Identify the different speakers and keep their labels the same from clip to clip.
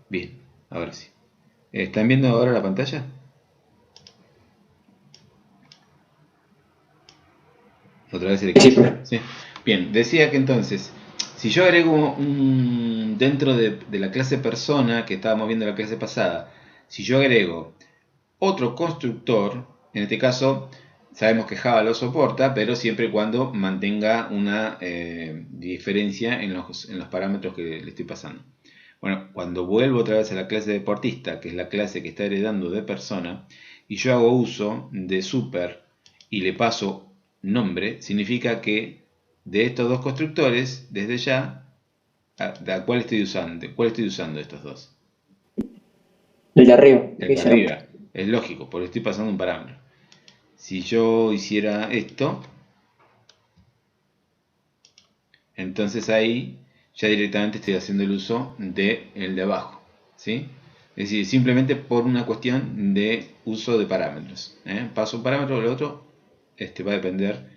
Speaker 1: Bien, ahora sí. ¿Están viendo ahora la pantalla? Otra vez el
Speaker 2: Sí,
Speaker 1: equipo.
Speaker 2: profe.
Speaker 1: Sí. Bien, decía que entonces, si yo agrego dentro de la clase persona que estábamos viendo en la clase pasada, si yo agrego otro constructor, en este caso sabemos que Java lo soporta, pero siempre y cuando mantenga una diferencia en los parámetros que le estoy pasando. Bueno, cuando vuelvo otra vez a la clase deportista, que es la clase que está heredando de persona, y yo hago uso de super y le paso nombre, significa que de estos dos constructores, desde ya, ¿a cuál estoy usando? ¿Cuál estoy usando de estos dos?
Speaker 2: El de arriba, el
Speaker 1: El
Speaker 2: que
Speaker 1: de
Speaker 2: dice nombre.
Speaker 1: arriba. Es lógico, porque estoy pasando un parámetro. Si yo hiciera esto, entonces ahí ya directamente estoy haciendo el uso de el de abajo, ¿sí? Es decir, simplemente por una cuestión de uso de parámetros. Paso un parámetro, el otro va a depender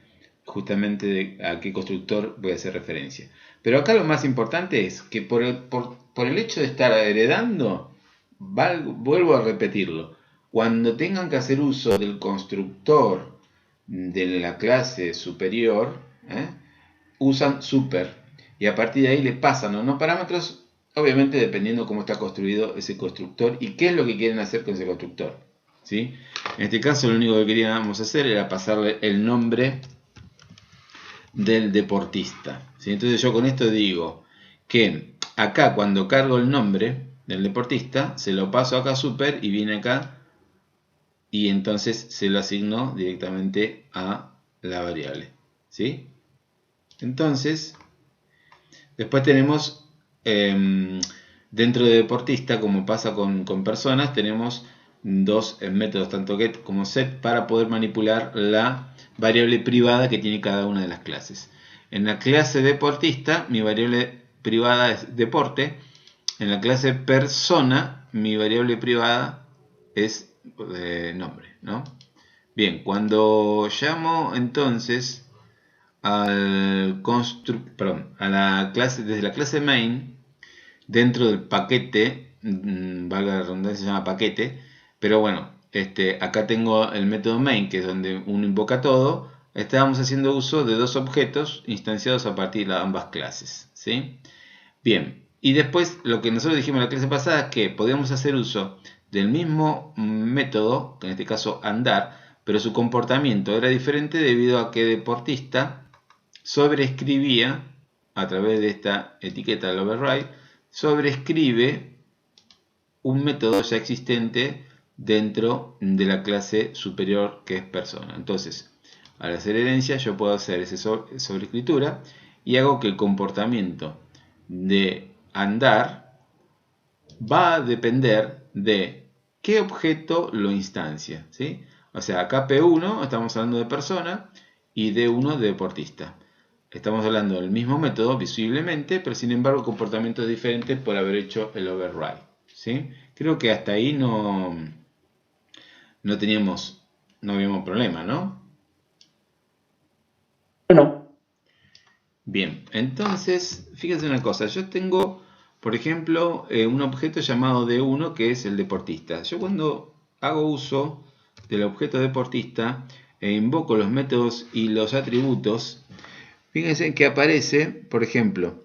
Speaker 1: justamente de a qué constructor voy a hacer referencia. Pero acá lo más importante es que por el hecho de estar heredando, vuelvo a repetirlo, cuando tengan que hacer uso del constructor de la clase superior, ¿eh? Usan super y a partir de ahí le pasan unos parámetros, obviamente dependiendo cómo está construido ese constructor y qué es lo que quieren hacer con ese constructor, ¿sí? En este caso lo único que queríamos hacer era pasarle el nombre del deportista, ¿sí? Entonces yo con esto digo que acá cuando cargo el nombre del deportista se lo paso acá super y viene acá y entonces se lo asigno directamente a la variable, ¿sí? Entonces después tenemos, dentro de deportista, como pasa con personas, tenemos dos métodos, tanto get como set, para poder manipular la variable privada que tiene cada una de las clases. En la clase deportista, mi variable privada es deporte. En la clase persona, mi variable privada es nombre, ¿no? Bien, cuando llamo entonces a la clase, desde la clase main, dentro del paquete, valga la redundancia, se llama paquete, pero bueno, acá tengo el método main, que es donde uno invoca todo. Estábamos haciendo uso de dos objetos instanciados a partir de ambas clases, ¿sí? Bien, y después lo que nosotros dijimos en la clase pasada es que podíamos hacer uso del mismo método, que en este caso andar, pero su comportamiento era diferente debido a que deportista sobreescribía, a través de esta etiqueta del override, sobreescribe un método ya existente dentro de la clase superior que es persona. Entonces, al hacer herencia yo puedo hacer esa sobreescritura y hago que el comportamiento de andar va a depender de qué objeto lo instancia, ¿sí? O sea, acá P1 estamos hablando de persona y D1 de deportista. Estamos hablando del mismo método visiblemente, pero sin embargo comportamientos diferentes por haber hecho el override, ¿sí? Creo que hasta ahí no teníamos, no habíamos problema, ¿no?
Speaker 2: Bueno,
Speaker 1: Bien, entonces, fíjense una cosa, yo tengo, por ejemplo, un objeto llamado D1 que es el deportista. Yo cuando hago uso del objeto deportista e invoco los métodos y los atributos, fíjense que aparece, por ejemplo,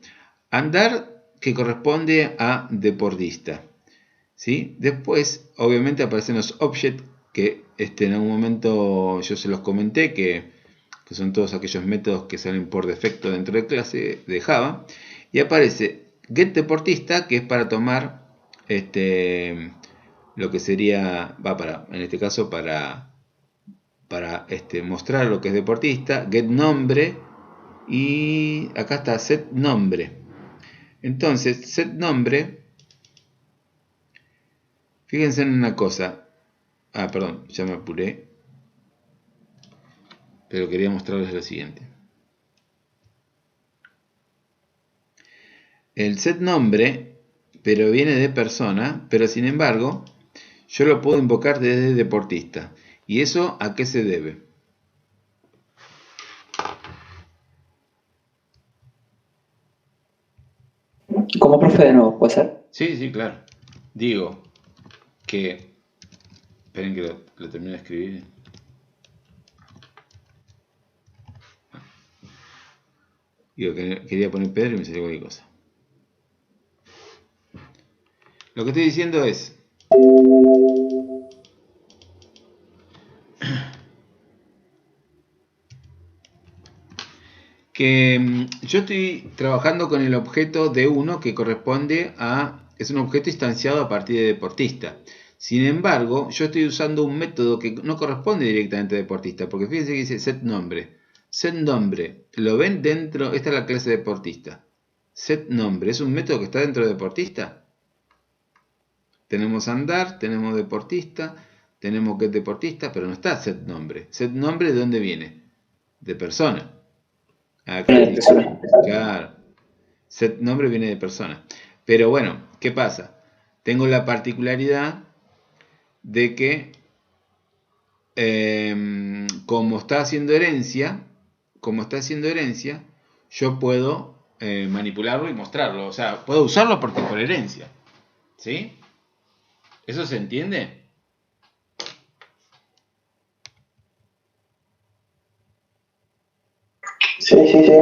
Speaker 1: andar que corresponde a deportista, ¿sí? Después, obviamente, aparecen los objects que en algún momento yo se los comenté, que son todos aquellos métodos que salen por defecto dentro de clase de Java. Y aparece getDeportista, que es para tomar lo que sería, en este caso, para mostrar lo que es deportista, getNombre, y acá está setNombre. Entonces, setNombre, fíjense en una cosa. Perdón, ya me apuré, pero quería mostrarles lo siguiente. El setNombre, pero viene de persona, pero sin embargo, yo lo puedo invocar desde deportista. ¿Y eso a qué se debe?
Speaker 2: como profe de nuevo, ¿puede ser?
Speaker 1: Sí, sí, claro. digo que, esperen que lo termino de escribir. Digo que quería poner Pedro y me salió cualquier cosa. Lo que estoy diciendo es que yo estoy trabajando con el objeto D1 que corresponde a, es un objeto instanciado a partir de deportista. Sin embargo, yo estoy usando un método que no corresponde directamente a deportista, porque fíjense que dice set nombre. Set nombre, ¿lo ven dentro? Esta es la clase deportista. Set nombre, ¿es un método que está dentro de deportista? Tenemos andar, tenemos deportista, tenemos get deportista, pero no está set nombre. Set nombre, ¿de dónde viene? De persona. Acá
Speaker 2: de
Speaker 1: dice,
Speaker 2: persona.
Speaker 1: claro, set nombre viene de persona. Pero bueno, ¿qué pasa? Tengo la particularidad de que como está haciendo herencia, yo puedo manipularlo y mostrarlo. O sea, puedo usarlo porque por herencia. ¿Sí? ¿Eso se entiende?
Speaker 2: Sí, sí, sí.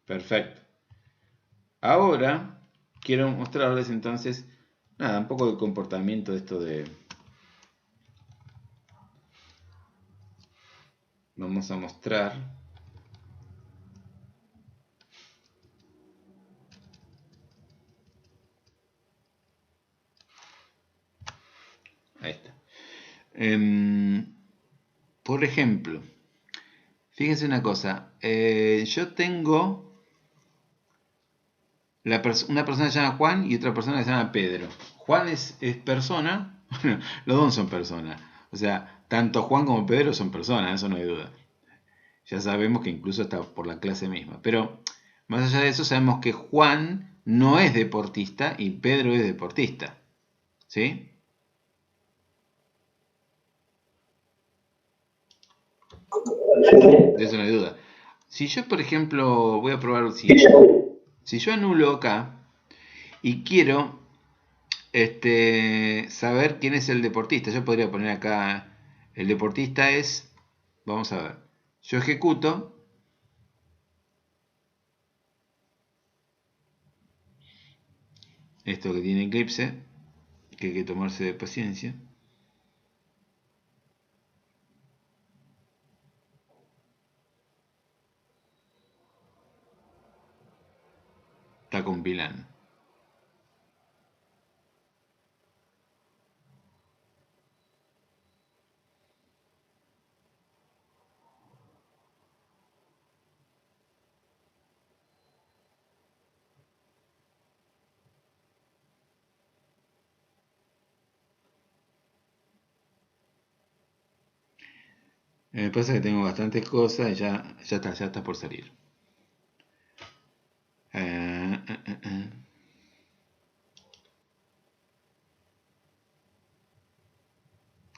Speaker 1: Perfecto. Ahora quiero mostrarles entonces, nada, un poco de comportamiento de esto de... Vamos a mostrar. Ahí está. Por ejemplo, fíjense una cosa. Yo tengo una persona que se llama Juan y otra persona que se llama Pedro. Juan es persona, los dos son personas. O sea, tanto Juan como Pedro son personas, eso no hay duda. Ya sabemos que incluso está por la clase misma. Pero más allá de eso, sabemos que Juan no es deportista y Pedro es deportista. ¿Sí?
Speaker 2: Sí, sí.
Speaker 1: De eso no hay duda. Si yo, por ejemplo, voy a probar lo
Speaker 2: Sí,
Speaker 1: siguiente. Si yo anulo acá y quiero saber quién es el deportista, yo podría poner acá, el deportista es, vamos a ver, yo ejecuto, esto que tiene Eclipse, que hay que tomarse de paciencia, está compilando. Me pasa que tengo bastantes cosas y ya está por salir. Eh, eh, eh, eh.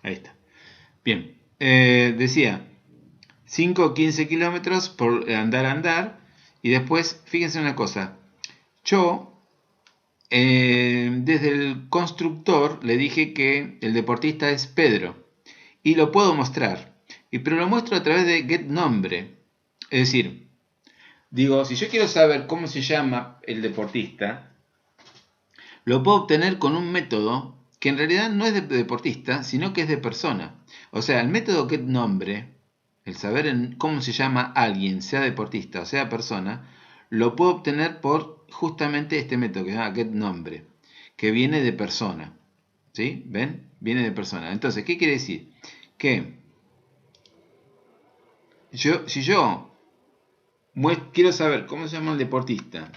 Speaker 1: Ahí está. Bien, decía 5 o 15 kilómetros por andar. Y después, fíjense una cosa. Yo, desde el constructor, le dije que el deportista es Pedro. Y lo puedo mostrar. Pero lo muestro a través de getNombre. Es decir, digo, si yo quiero saber cómo se llama el deportista, lo puedo obtener con un método que en realidad no es de deportista, sino que es de persona. O sea, el método getNombre, el saber cómo se llama alguien, sea deportista o sea persona, lo puedo obtener por justamente este método que se llama getNombre, que viene de persona. ¿Sí? ¿Ven? Viene de persona. Entonces, ¿qué quiere decir? Que si yo quiero saber cómo se llama el deportista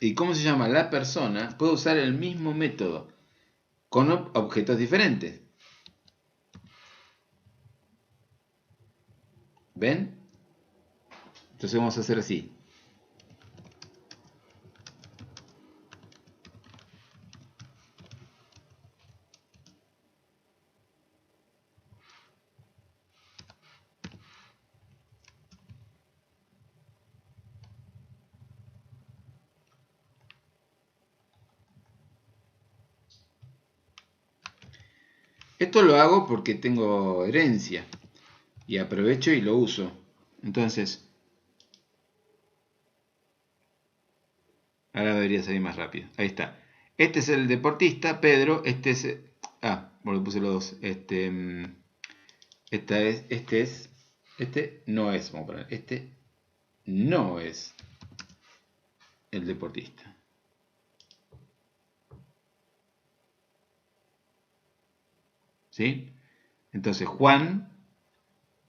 Speaker 1: y cómo se llama la persona, puedo usar el mismo método con objetos diferentes. ¿Ven? Entonces vamos a hacer así. Esto lo hago porque tengo herencia y aprovecho y lo uso. Entonces, ahora debería salir más rápido. Ahí está. Este es el deportista, Pedro. Este es... bueno, puse los dos. Este no es, vamos a poner. Este no es el deportista. ¿Sí? Entonces, Juan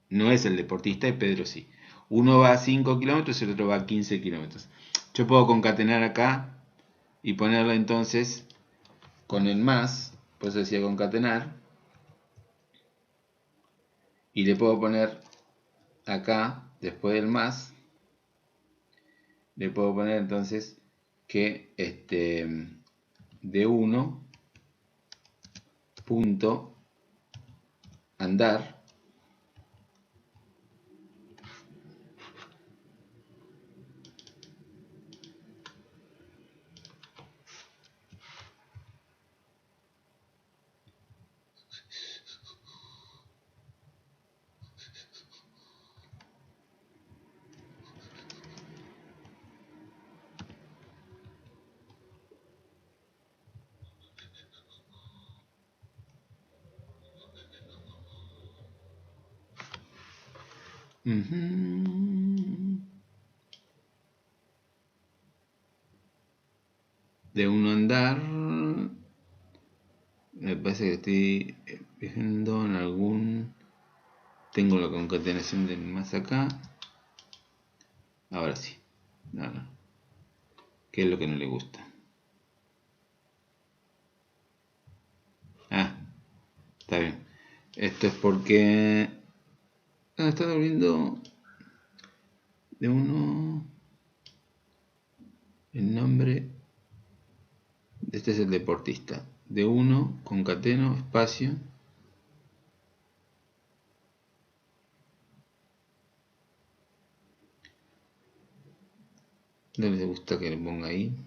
Speaker 1: no es el deportista y Pedro sí. Uno va a 5 kilómetros y el otro va a 15 kilómetros. Yo puedo concatenar acá y ponerlo entonces con el más, por eso decía concatenar, y le puedo poner acá, después del más, le puedo poner entonces que de 1 punto andar de 1 andar. Me parece que estoy viendo en algún... Tengo la concatenación del más acá. Ahora sí. No. ¿Qué es lo que no le gusta? Está bien. Esto es porque... está volviendo de 1... El nombre... Este es el deportista. De 1, concateno, espacio... No les gusta que le ponga ahí.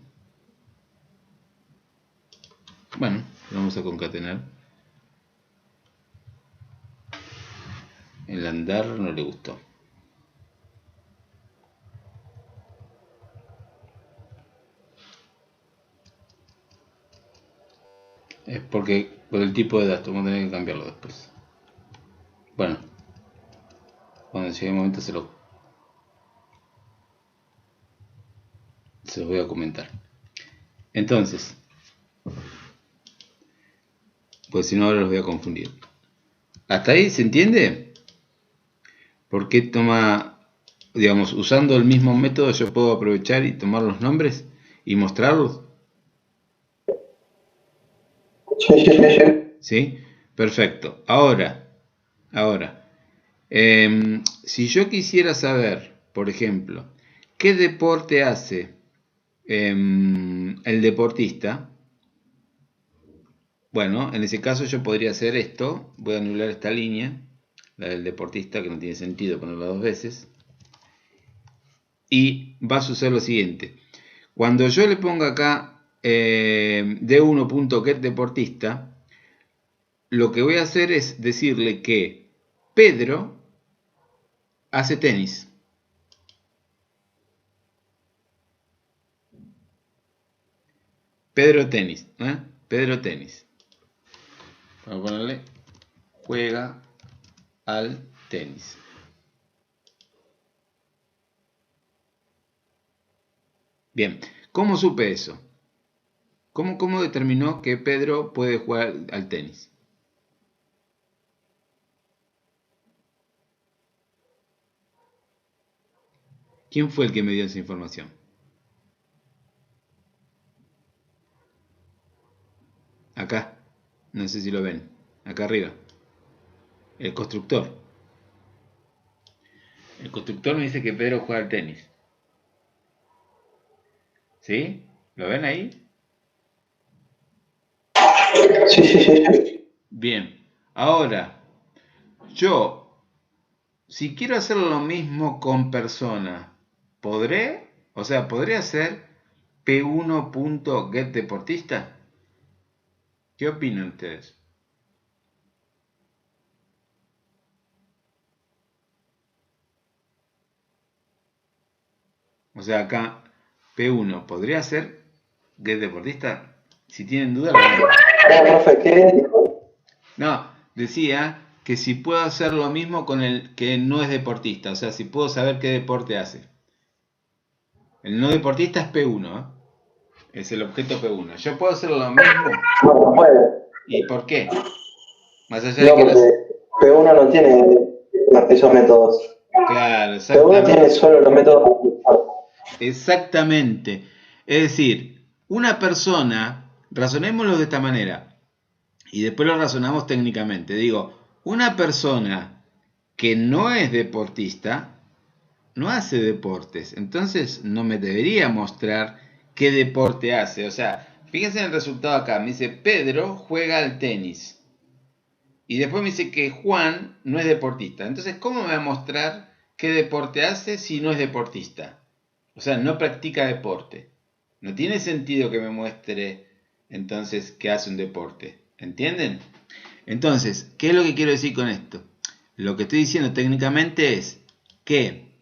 Speaker 1: Bueno, vamos a concatenar. El andar no le gustó. Es porque por el tipo de datos vamos a tener que cambiarlo después. Bueno, cuando llegue el momento se los voy a comentar. Entonces, pues si no ahora los voy a confundir. ¿Hasta ahí se entiende? ¿Por qué toma, digamos, usando el mismo método yo puedo aprovechar y tomar los nombres y mostrarlos?
Speaker 2: Sí.
Speaker 1: ¿Sí? Perfecto. Ahora, si yo quisiera saber, por ejemplo, qué deporte hace el deportista, bueno, en ese caso yo podría hacer esto. Voy a anular esta línea, la del deportista, que no tiene sentido ponerla dos veces. Y va a suceder lo siguiente. Cuando yo le ponga acá d1.getDeportista, lo que voy a hacer es decirle que Pedro hace tenis. Pedro tenis. Pedro tenis. Vamos a ponerle juega al tenis. Bien, ¿cómo supe eso? ¿Cómo determinó que Pedro puede jugar al tenis? ¿Quién fue el que me dio esa información? Acá, no sé si lo ven, acá arriba. El constructor. El constructor me dice que Pedro juega al tenis. ¿Sí? ¿Lo ven ahí?
Speaker 2: Sí.
Speaker 1: Bien. Ahora, yo, si quiero hacer lo mismo con persona, ¿podré? O sea, ¿podré hacer p1.getDeportista? ¿Qué opinan ustedes? O sea, acá P1 podría ser que es deportista. Si tienen duda,
Speaker 2: Profe, ¿qué dijo?
Speaker 1: no, decía que si puedo hacer lo mismo con el que no es deportista. O sea, si puedo saber qué deporte hace. El no deportista es P1, ¿eh? Es el objeto P1. Yo puedo hacer lo mismo.
Speaker 2: No, no puede.
Speaker 1: ¿Y por qué? Más allá de
Speaker 2: No,
Speaker 1: que
Speaker 2: porque P1 no tiene esos métodos.
Speaker 1: Claro,
Speaker 2: P1 tiene solo los métodos.
Speaker 1: exactamente. Es decir, una persona, razonémoslo de esta manera, y después lo razonamos técnicamente. Digo, una persona que no es deportista, no hace deportes. Entonces no me debería mostrar qué deporte hace. O sea, fíjense en el resultado acá. Me dice, Pedro juega al tenis. Y después me dice que Juan no es deportista. Entonces, ¿cómo me va a mostrar qué deporte hace si no es deportista? O sea, no practica deporte. No tiene sentido que me muestre entonces que hace un deporte. ¿Entienden? Entonces, ¿qué es lo que quiero decir con esto? Lo que estoy diciendo técnicamente es que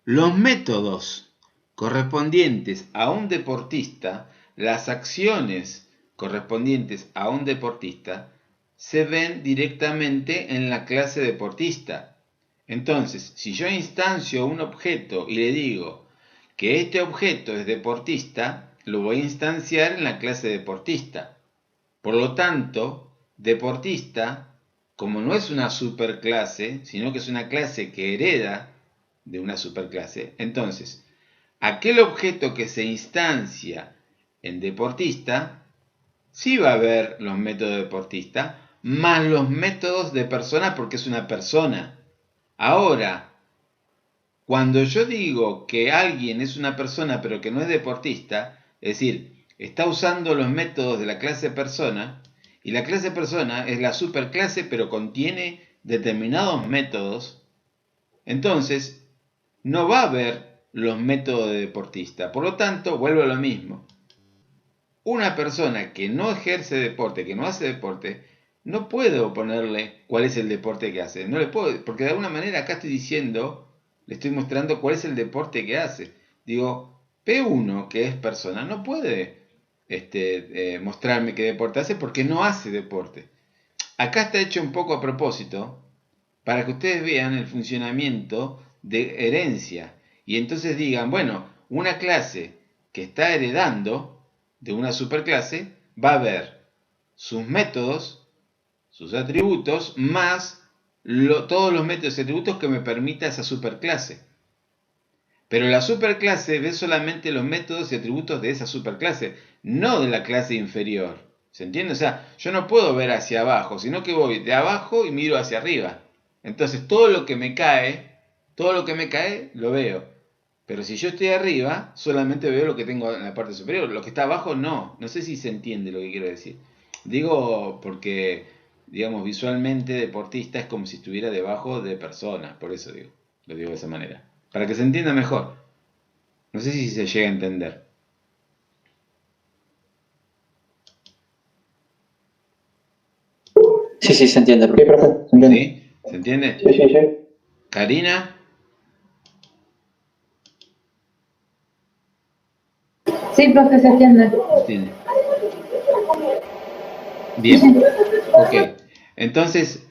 Speaker 1: los métodos correspondientes a un deportista, las acciones correspondientes a un deportista, se ven directamente en la clase deportista. Entonces, si yo instancio un objeto y le digo que este objeto es deportista, lo voy a instanciar en la clase deportista. Por lo tanto, deportista, como no es una superclase, sino que es una clase que hereda de una superclase, entonces, aquel objeto que se instancia en deportista, sí va a haber los métodos de deportista, más los métodos de persona porque es una persona. Ahora, cuando yo digo que alguien es una persona pero que no es deportista, es decir, está usando los métodos de la clase persona, y la clase persona es la superclase pero contiene determinados métodos, entonces no va a haber los métodos de deportista. Por lo tanto, vuelvo a lo mismo. Una persona que no ejerce deporte, que no hace deporte, no puedo ponerle cuál es el deporte que hace. No le puedo, porque de alguna manera acá estoy diciendo, le estoy mostrando cuál es el deporte que hace. Digo, P1, que es persona, no puede mostrarme qué deporte hace porque no hace deporte. Acá está hecho un poco a propósito para que ustedes vean el funcionamiento de herencia y entonces digan, bueno, una clase que está heredando de una superclase va a ver sus métodos, sus atributos, más todos los métodos y atributos que me permita esa superclase. Pero la superclase ve solamente los métodos y atributos de esa superclase, no de la clase inferior. ¿Se entiende? O sea, yo no puedo ver hacia abajo, sino que voy de abajo y miro hacia arriba. Entonces todo lo que me cae, lo veo. Pero si yo estoy arriba, solamente veo lo que tengo en la parte superior. Lo que está abajo, no. No sé si se entiende lo que quiero decir. Digo porque, digamos, visualmente deportista es como si estuviera debajo de personas. Por eso digo, lo digo de esa manera. Para que se entienda mejor. No sé si se llega a entender.
Speaker 2: Sí, sí, se entiende. Sí, profe, se entiende.
Speaker 1: ¿Sí? ¿Se entiende?
Speaker 2: Sí, sí, sí.
Speaker 1: Karina,
Speaker 3: Sí, profe, se entiende.
Speaker 1: ¿se entiende? Bien. Ok. Entonces,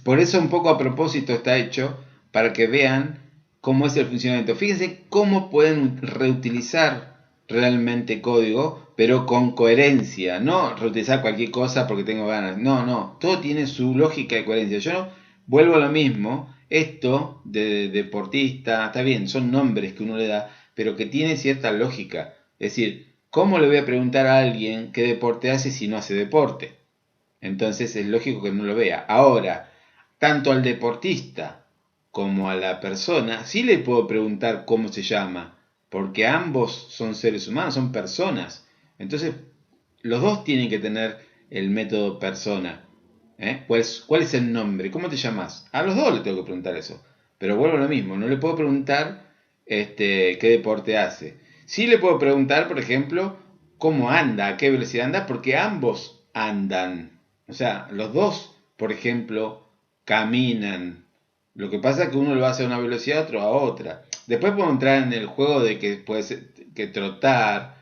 Speaker 1: por eso un poco a propósito está hecho para que vean cómo es el funcionamiento. Fíjense cómo pueden reutilizar realmente código, pero con coherencia. No reutilizar cualquier cosa porque tengo ganas. No, no. Todo tiene su lógica y coherencia. Yo vuelvo a lo mismo. Esto de deportista, está bien, son nombres que uno le da, pero que tiene cierta lógica. Es decir, ¿cómo le voy a preguntar a alguien qué deporte hace si no hace deporte? Entonces es lógico que no lo vea. Ahora, tanto al deportista como a la persona, sí le puedo preguntar cómo se llama, porque ambos son seres humanos, son personas. Entonces, los dos tienen que tener el método persona. ¿Cuál es el nombre? ¿Cómo te llamas? A los dos le tengo que preguntar eso. Pero vuelvo a lo mismo, no le puedo preguntar qué deporte hace. Sí le puedo preguntar, por ejemplo, cómo anda, a qué velocidad anda, porque ambos andan. O sea, los dos, por ejemplo, caminan. Lo que pasa es que uno lo hace a una velocidad, otro a otra. Después puedo entrar en el juego de que puede ser, que trotar,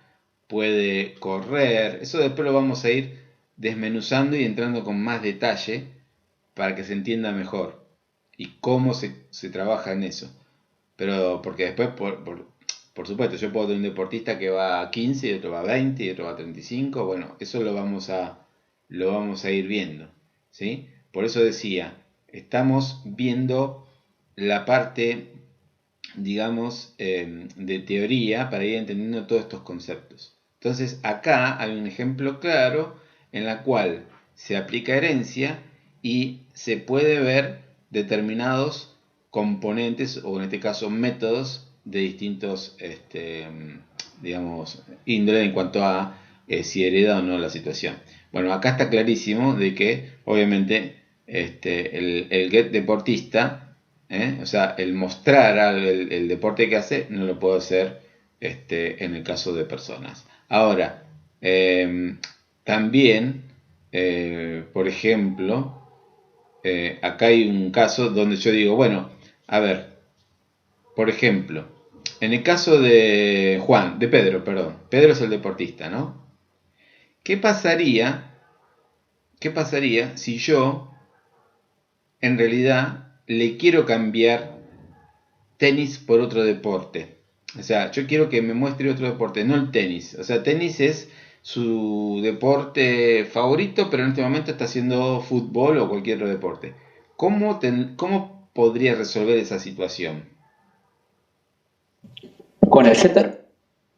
Speaker 1: puede correr. Eso después lo vamos a ir desmenuzando y entrando con más detalle para que se entienda mejor y cómo se trabaja en eso. Pero porque después, por supuesto, yo puedo tener un deportista que va a 15 y otro va a 20 y otro va a 35. Bueno, eso lo vamos a ir viendo, ¿sí? Por eso decía, estamos viendo la parte, digamos, de teoría para ir entendiendo todos estos conceptos. Entonces, acá hay un ejemplo claro en la cual se aplica herencia y se puede ver determinados componentes o en este caso métodos de distintos, digamos, índole en cuanto a si hereda o no la situación. Bueno, acá está clarísimo de que obviamente el get deportista, o sea, el mostrar el deporte que hace no lo puedo hacer en el caso de personas. Ahora, también, por ejemplo, acá hay un caso donde yo digo, bueno, a ver, por ejemplo, en el caso de Pedro, perdón, Pedro es el deportista, ¿no? ¿Qué pasaría si yo, en realidad, le quiero cambiar tenis por otro deporte? O sea, yo quiero que me muestre otro deporte, no el tenis. O sea, tenis es su deporte favorito, pero en este momento está haciendo fútbol o cualquier otro deporte. ¿Cómo podría resolver esa situación?
Speaker 4: Con el setter,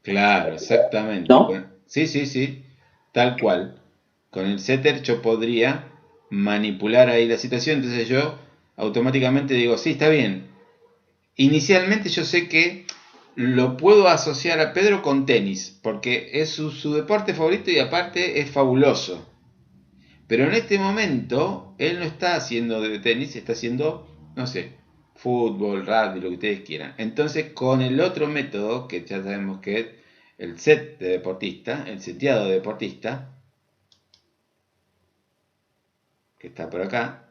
Speaker 1: Claro, exactamente.
Speaker 4: ¿no?
Speaker 1: Sí, sí, sí, tal cual. Con el setter yo podría manipular ahí la situación, entonces yo automáticamente digo, sí, está bien. Inicialmente yo sé que lo puedo asociar a Pedro con tenis, porque es su deporte favorito y aparte es fabuloso. Pero en este momento él no está haciendo de tenis, está haciendo, no sé, fútbol, rugby, lo que ustedes quieran. Entonces con el otro método, que ya sabemos que es el set de deportista, el seteado de deportista, que está por acá,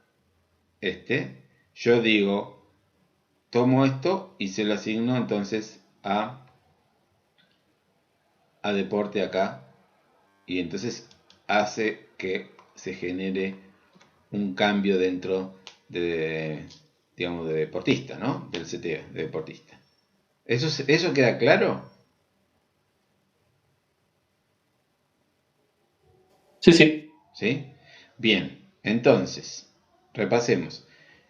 Speaker 1: yo digo, tomo esto y se lo asigno entonces a deporte acá y entonces hace que se genere un cambio dentro de, digamos, de deportista, ¿no? Del CT de deportista. ¿Eso queda claro?
Speaker 4: Sí, sí.
Speaker 1: ¿Sí? Bien, entonces, repasemos.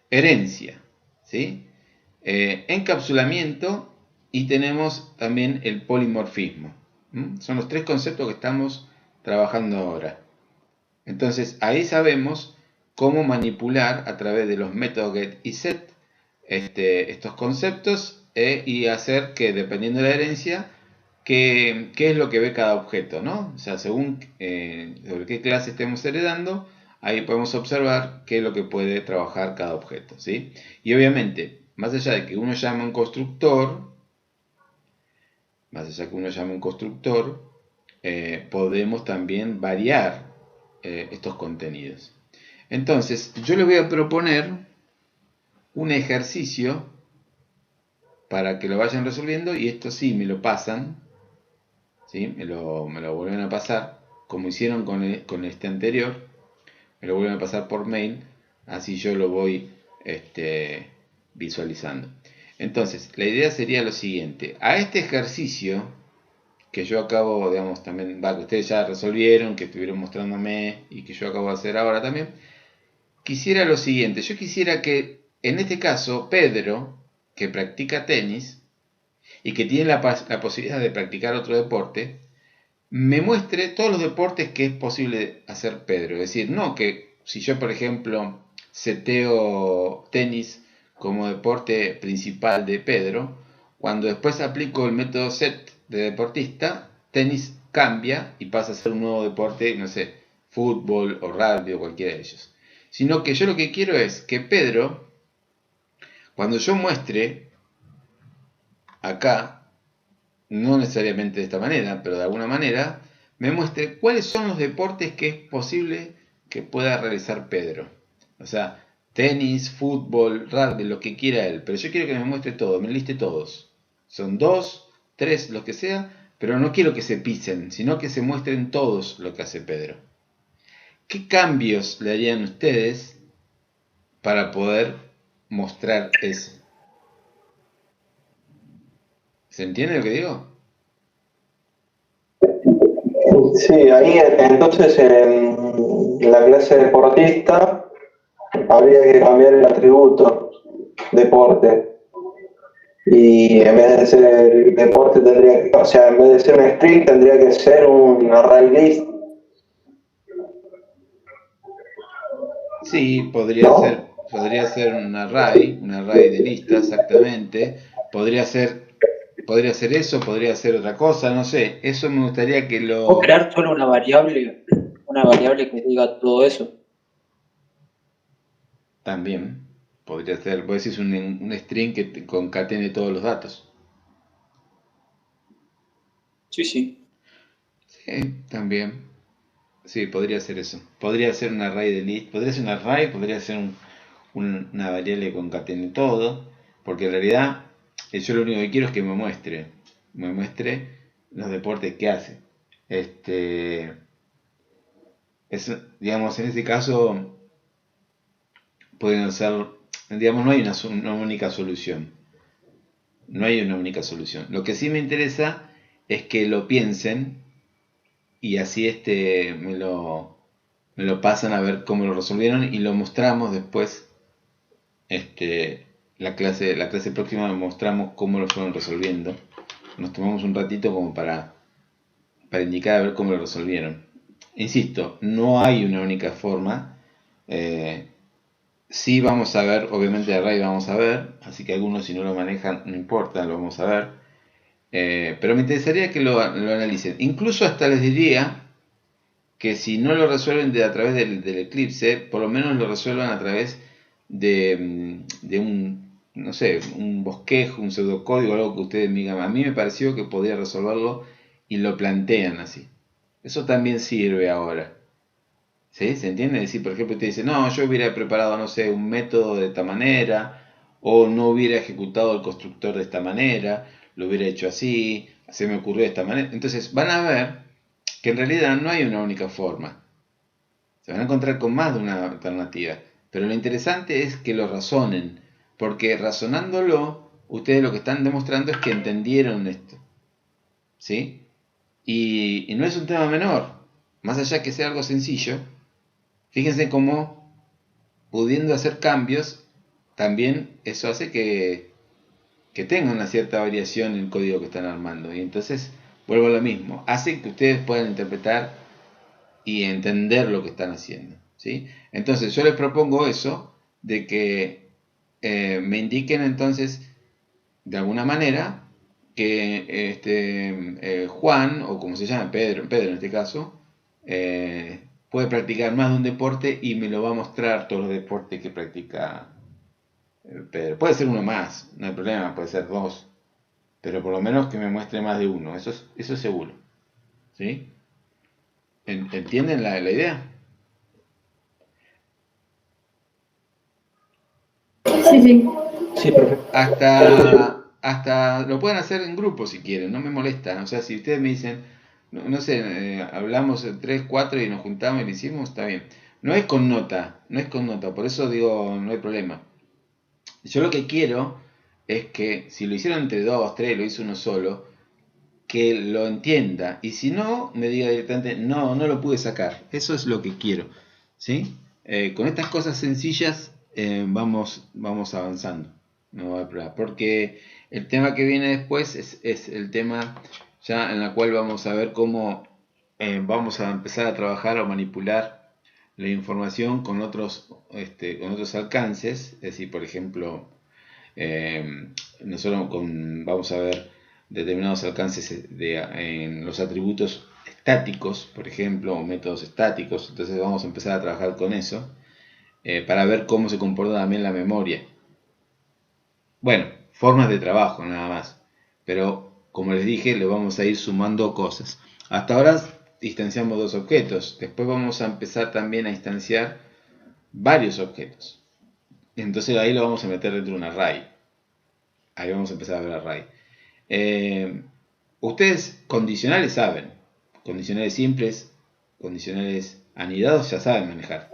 Speaker 1: Herencia, ¿sí? Encapsulamiento y tenemos también el polimorfismo. Son los tres conceptos que estamos trabajando ahora. Entonces, ahí sabemos cómo manipular a través de los métodos get y set estos conceptos y hacer que, dependiendo de la herencia, qué es lo que ve cada objeto, ¿no? O sea, según sobre qué clase estemos heredando, ahí podemos observar qué es lo que puede trabajar cada objeto, ¿sí? Y obviamente, más allá de que uno llame un constructor, podemos también variar estos contenidos. Entonces, yo les voy a proponer un ejercicio para que lo vayan resolviendo y esto sí me lo pasan, ¿sí? Me lo vuelven a pasar, como hicieron con este anterior, me lo vuelven a pasar por mail, así yo lo voy visualizando. Entonces, la idea sería lo siguiente, a este ejercicio que yo acabo, digamos, también, que ustedes ya resolvieron, que estuvieron mostrándome y que yo acabo de hacer ahora también, quisiera lo siguiente, yo quisiera que en este caso Pedro, que practica tenis y que tiene la posibilidad de practicar otro deporte, me muestre todos los deportes que es posible hacer Pedro. Es decir, no que si yo, por ejemplo, seteo tenis como deporte principal de Pedro, cuando después aplico el método set de deportista, tenis cambia y pasa a ser un nuevo deporte, no sé, fútbol o rugby o cualquiera de ellos. Sino que yo lo que quiero es que Pedro, cuando yo muestre acá, no necesariamente de esta manera, pero de alguna manera, me muestre cuáles son los deportes que es posible que pueda realizar Pedro. O sea, tenis, fútbol, rugby, lo que quiera él. Pero yo quiero que me muestre todo, me liste todos. Son 2, 3, lo que sea, pero no quiero que se pisen, sino que se muestren todos lo que hace Pedro. ¿Qué cambios le harían ustedes para poder mostrar eso? ¿Se entiende lo que digo?
Speaker 2: Sí, ahí entonces en la clase deportista habría que cambiar el atributo deporte. Y en vez de ser deporte tendría que, o sea, en vez de ser un string tendría que ser un array list,
Speaker 1: Sí,
Speaker 2: ¿no?
Speaker 1: podría ser un array de listas, exactamente. Podría ser eso, podría ser otra cosa, no sé. Eso me gustaría que
Speaker 4: O
Speaker 1: lo...
Speaker 4: crear solo una variable que diga todo eso.
Speaker 1: También podría ser, vos decís un string que concatene todos los datos.
Speaker 4: Sí, sí.
Speaker 1: Sí, también. Sí, podría ser eso. Podría ser un array de list, podría ser un array, podría ser una variable que concatene todo, porque en realidad yo lo único que quiero es que me muestre los deportes que hace. Este, digamos, en ese caso pueden ser, digamos, no hay una única solución. No hay una única solución. Lo que sí me interesa es que lo piensen y así me lo pasan a ver cómo lo resolvieron y lo mostramos después. La clase próxima mostramos cómo lo fueron resolviendo. Nos tomamos un ratito como para indicar a ver cómo lo resolvieron. Insisto, no hay una única forma. Eh, sí vamos a ver, obviamente array vamos a ver, así que algunos si no lo manejan no importa, lo vamos a ver. Pero me interesaría que lo analicen. Incluso hasta les diría que si no lo resuelven a través del Eclipse, por lo menos lo resuelvan a través de un, no sé, un bosquejo, un pseudocódigo, algo que ustedes me digan. A mí me pareció que podía resolverlo y lo plantean así. Eso también sirve ahora. ¿Sí? ¿Se entiende? Es decir, por ejemplo, usted dice, no, yo hubiera preparado, no sé, un método de esta manera, o no hubiera ejecutado el constructor de esta manera, lo hubiera hecho así, se me ocurrió de esta manera. Entonces van a ver que en realidad no hay una única forma. Se van a encontrar con más de una alternativa. Pero lo interesante es que lo razonen, porque razonándolo, ustedes lo que están demostrando es que entendieron esto. ¿Sí? Y no es un tema menor. Más allá que sea algo sencillo, fíjense cómo pudiendo hacer cambios, también eso hace que tenga una cierta variación en el código que están armando. Y entonces, vuelvo a lo mismo, hace que ustedes puedan interpretar y entender lo que están haciendo. ¿Sí? Entonces yo les propongo eso, de que me indiquen entonces, de alguna manera, que Juan, o como se llama, Pedro en este caso, puede practicar más de un deporte y me lo va a mostrar todos los deportes que practica Pedro. Puede ser uno más, no hay problema, puede ser dos, pero por lo menos que me muestre más de uno, eso es seguro. ¿Sí? ¿Entienden la idea?
Speaker 3: Sí, sí.
Speaker 4: Sí, profe.
Speaker 1: Hasta lo pueden hacer en grupo si quieren, no me molesta. O sea, si ustedes me dicen, no sé, hablamos 3, 4 y nos juntamos y lo hicimos, está bien. No es con nota, no es con nota, por eso digo, no hay problema. Yo lo que quiero es que si lo hicieron entre 2, 3, lo hizo uno solo, que lo entienda. Y si no, me diga directamente, no, no lo pude sacar. Eso es lo que quiero. ¿Sí? Con estas cosas sencillas vamos avanzando. No hay problema. Porque el tema que viene después es el tema ya en la cual vamos a ver cómo vamos a empezar a trabajar o manipular la información con otros alcances. Es decir, por ejemplo, nosotros vamos a ver determinados alcances en los atributos estáticos, por ejemplo, o métodos estáticos. Entonces vamos a empezar a trabajar con eso para ver cómo se comporta también la memoria. Bueno, formas de trabajo nada más. Pero como les dije, le vamos a ir sumando cosas. Hasta ahora instanciamos dos objetos. Después vamos a empezar también a instanciar varios objetos. Entonces ahí lo vamos a meter dentro de un array. Ahí vamos a empezar a ver array. Ustedes condicionales saben, condicionales simples, condicionales anidados ya saben manejar,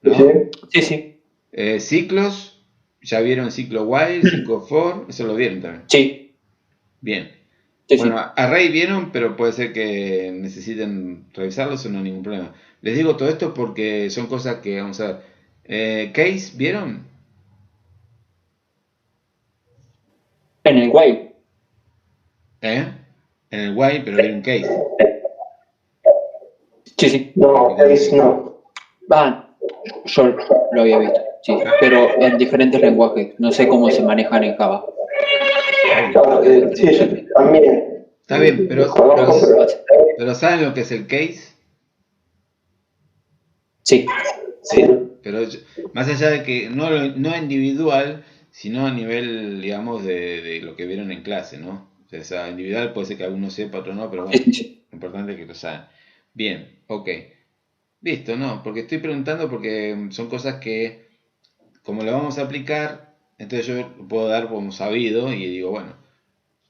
Speaker 1: ¿no?
Speaker 2: Sí.
Speaker 4: Sí, sí,
Speaker 1: Ciclos, ya vieron ciclo while, ciclo for, eso lo vieron también.
Speaker 4: sí,
Speaker 1: Bien.
Speaker 4: sí,
Speaker 1: Bueno,
Speaker 4: sí.
Speaker 1: array vieron, pero puede ser que necesiten revisarlos o no hay ningún problema. Les digo todo esto porque son cosas que vamos a ver. Case, ¿vieron?
Speaker 4: En el while.
Speaker 1: ¿Eh? En el while, pero vieron case.
Speaker 4: Sí, sí.
Speaker 2: No, Case no.
Speaker 4: Ah, yo lo había visto, sí, pero en diferentes lenguajes. No sé cómo se manejan en Java.
Speaker 2: Claro, sí, yo también
Speaker 1: Está bien,
Speaker 2: conozco, pero
Speaker 1: pero ¿saben lo que es el case?
Speaker 4: Sí,
Speaker 1: Sí, pero más allá de que no, no individual, sino a nivel, digamos, de lo que vieron en clase, ¿no? O sea, individual puede ser que alguno sepa, otro no, pero
Speaker 4: sí,
Speaker 1: bueno,
Speaker 4: sí, sí.
Speaker 1: lo importante es que lo saben. Bien, ok. Listo, no, porque estoy preguntando porque son cosas que, como lo vamos a aplicar, entonces yo lo puedo dar como sabido y digo, bueno,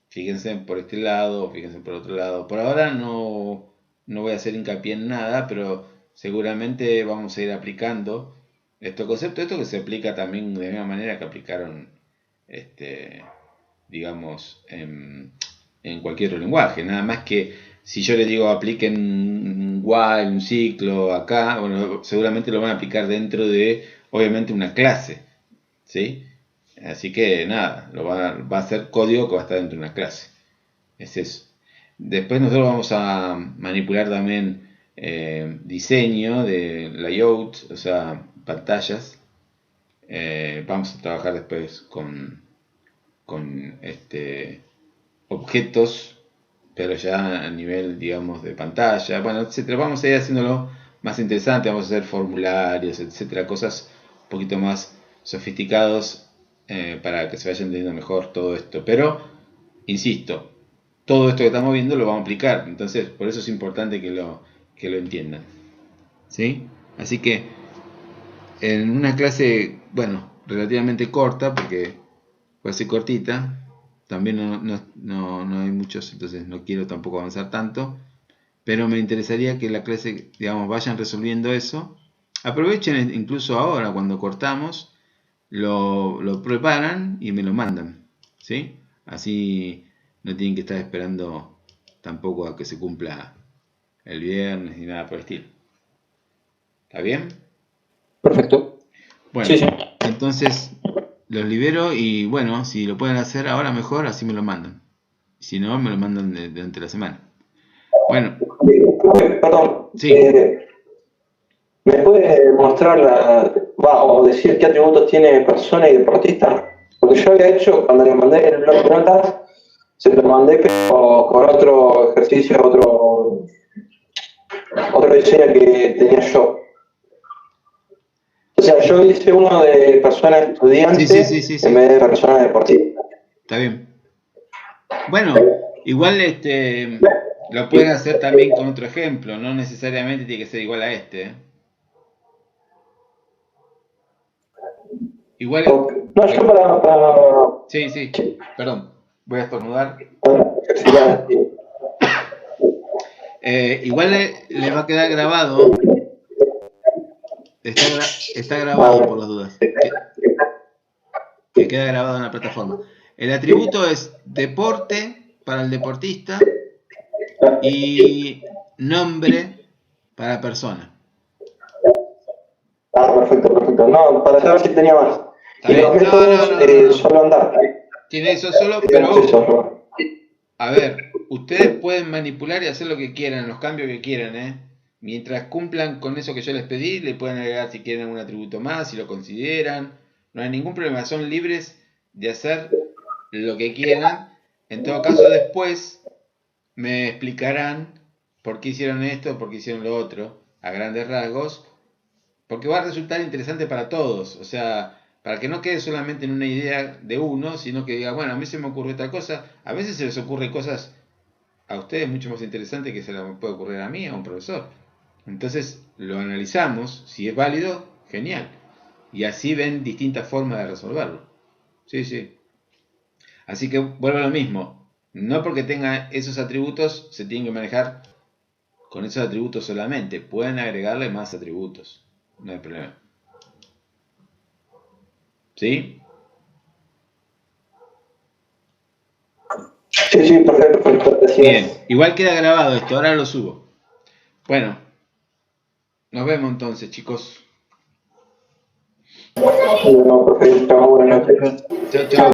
Speaker 1: fíjense por este lado, fíjense por otro lado. Por ahora no voy a hacer hincapié en nada, pero seguramente vamos a ir aplicando estos conceptos. Esto que se aplica también de la misma manera que aplicaron, digamos, en cualquier otro lenguaje. Nada más que si yo les digo apliquen un while, un ciclo acá, bueno, seguramente lo van a aplicar dentro de, obviamente, una clase. ¿Sí? Así que nada, va a ser código que va a estar dentro de una clase. Es eso. Después nosotros vamos a manipular también diseño de layout, o sea, pantallas. Vamos a trabajar después con objetos, pero ya a nivel, digamos, de pantalla, bueno, etcétera. Vamos a ir haciéndolo más interesante, vamos a hacer formularios, etcétera, cosas un poquito más sofisticados para que se vaya entendiendo mejor todo esto. Pero, insisto, todo esto que estamos viendo lo vamos a aplicar, entonces por eso es importante que lo entiendan. ¿Sí? Así que en una clase, bueno, relativamente corta, porque puede ser cortita, también no hay muchos, entonces no quiero tampoco avanzar tanto, pero me interesaría que la clase, digamos, vayan resolviendo eso. Aprovechen incluso ahora, cuando cortamos, lo preparan y me lo mandan, ¿sí? Así no tienen que estar esperando tampoco a que se cumpla el viernes ni nada por el estilo. ¿Está bien?
Speaker 4: Perfecto.
Speaker 1: Bueno,
Speaker 4: Sí, sí.
Speaker 1: entonces los libero y bueno, si lo pueden hacer ahora mejor, así me lo mandan. Si no, me lo mandan durante la semana. Bueno,
Speaker 2: perdón,
Speaker 1: sí,
Speaker 2: ¿me puede mostrar o decir qué atributos tiene persona y deportista? Porque yo había hecho, cuando le mandé el blog de notas, se lo mandé pero con otro ejercicio, otro diseño que tenía yo. O sea, yo hice uno de persona estudiante en
Speaker 1: sí,
Speaker 2: vez de persona deportista.
Speaker 1: está bien. Bueno, igual lo pueden hacer también con otro ejemplo, no necesariamente tiene que ser igual a este. Igual,
Speaker 2: No, yo
Speaker 1: sí, sí, perdón, voy a estornudar.
Speaker 2: para ejercitar.
Speaker 1: Igual le va a quedar grabado, está grabado por las dudas, que queda grabado en la plataforma. El atributo es deporte para el deportista y nombre para persona.
Speaker 2: Perfecto, perfecto. No, para saber si tenía más.
Speaker 1: ¿Está
Speaker 2: Y los
Speaker 1: bien?
Speaker 2: métodos,
Speaker 1: No.
Speaker 2: solo andar.
Speaker 1: Tiene eso solo, pero
Speaker 2: Digamos eso,
Speaker 1: ojo.
Speaker 2: ¿no?
Speaker 1: A ver, ustedes pueden manipular y hacer lo que quieran, los cambios que quieran, ¿eh? Mientras cumplan con eso que yo les pedí, le pueden agregar si quieren un atributo más, si lo consideran. No hay ningún problema, son libres de hacer lo que quieran. En todo caso, después me explicarán por qué hicieron esto, por qué hicieron lo otro, a grandes rasgos, porque va a resultar interesante para todos. O sea, para que no quede solamente en una idea de uno, sino que diga, bueno, a mí se me ocurrió esta cosa. A veces se les ocurre cosas a ustedes mucho más interesantes que se les puede ocurrir a mí, a un profesor. Entonces lo analizamos, si es válido, genial. Y así ven distintas formas de resolverlo. Sí, sí. Así que vuelvo a lo mismo. No porque tenga esos atributos se tienen que manejar con esos atributos solamente. Pueden agregarle más atributos. No hay problema. ¿Sí?
Speaker 2: Sí, sí, perfecto.
Speaker 1: Bien. Igual queda grabado esto. Ahora lo subo. Bueno. Nos vemos entonces, chicos.
Speaker 2: No, perfecto. Buenas noches.
Speaker 4: Chao, chao.
Speaker 1: Chao, chao.